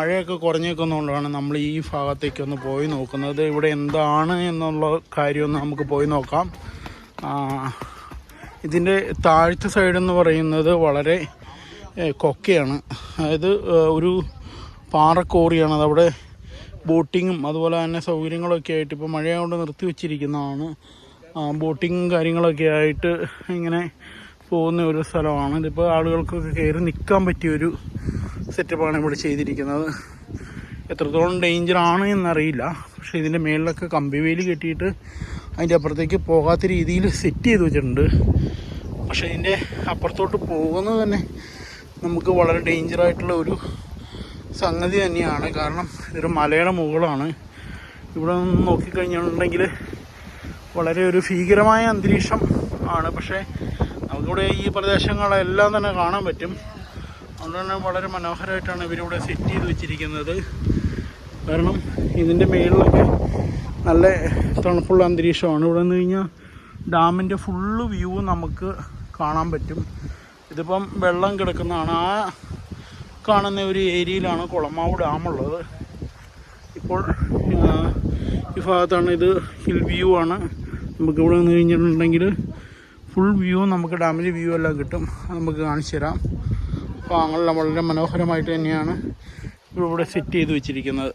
മഴയൊക്കെ കുറഞ്ഞേക്കുന്നതുകൊണ്ടാണ് നമ്മൾ ഈ ഭാഗത്തേക്കൊന്ന് പോയി നോക്കുന്നത്. ഇവിടെ എന്താണ് എന്നുള്ള കാര്യമൊന്ന് നമുക്ക് പോയി നോക്കാം. ഇതിൻ്റെ താഴത്തെ സൈഡെന്ന് പറയുന്നത് വളരെ കൊക്കയാണ്. അതായത് ഒരു പാറക്കോറിയാണ്. അതവിടെ ബോട്ടിങ്ങും അതുപോലെ തന്നെ സൗകര്യങ്ങളൊക്കെ ആയിട്ട് ഇപ്പോൾ മഴയാകൊണ്ട് നിർത്തി വെച്ചിരിക്കുന്നതാണ്. ബോട്ടിങ്ങും കാര്യങ്ങളൊക്കെ ആയിട്ട് ഇങ്ങനെ പോകുന്ന ഒരു സ്ഥലമാണ്. ഇതിപ്പോൾ ആളുകൾക്കൊക്കെ കയറി നിൽക്കാൻ പറ്റിയൊരു സെറ്റപ്പാണ് ഇവിടെ ചെയ്തിരിക്കുന്നത്. എത്രത്തോളം ഡേഞ്ചറാണ് എന്നറിയില്ല. പക്ഷേ ഇതിൻ്റെ മേളിലൊക്കെ കമ്പിവേലി കെട്ടിയിട്ട് അതിൻ്റെ അപ്പുറത്തേക്ക് പോകാത്ത രീതിയിൽ സെറ്റ് ചെയ്ത് വെച്ചിട്ടുണ്ട്. പക്ഷേ ഇതിൻ്റെ അപ്പുറത്തോട്ട് പോകുന്നത് തന്നെ നമുക്ക് വളരെ ഡേഞ്ചറായിട്ടുള്ള ഒരു സംഗതി തന്നെയാണ്. കാരണം ഇതൊരു മലയുടെ മുകളാണ്. ഇവിടെ നിന്ന് നോക്കിക്കഴിഞ്ഞിട്ടുണ്ടെങ്കിൽ വളരെ ഒരു ഭീകരമായ അന്തരീക്ഷം ആണ്. പക്ഷേ നമുക്കിവിടെ ഈ പ്രദേശങ്ങളെല്ലാം തന്നെ കാണാൻ പറ്റും. അതുകൊണ്ട് തന്നെ വളരെ മനോഹരമായിട്ടാണ് ഇവരിവിടെ സെറ്റ് ചെയ്ത് വെച്ചിരിക്കുന്നത്. കാരണം ഇതിൻ്റെ മേളിലൊക്കെ നല്ല തണുപ്പുള്ള അന്തരീക്ഷമാണ്. ഇവിടെ നിന്ന് കഴിഞ്ഞാൽ ഡാമിൻ്റെ ഫുള്ള് വ്യൂ നമുക്ക് കാണാൻ പറ്റും. ഇതിപ്പം വെള്ളം കിടക്കുന്നതാണ്. ആ കാണുന്ന ഒരു ഏരിയയിലാണ് കുളമാവ് ഡാമുള്ളത്. ഇപ്പോൾ ഈ ഭാഗത്താണ്. ഇത് ഹിൽ വ്യൂ ആണ്. നമുക്കിവിടെ നിന്ന് കഴിഞ്ഞിട്ടുണ്ടെങ്കിൽ ഫുൾ വ്യൂ നമുക്ക് ഡാമിൻ്റെ വ്യൂ എല്ലാം കിട്ടും. നമുക്ക് കാണിച്ചു തരാം. അപ്പോൾ അങ്ങനെ വളരെ മനോഹരമായിട്ട് തന്നെയാണ് ഇവിടെ സെറ്റ് ചെയ്ത് വെച്ചിരിക്കുന്നത്.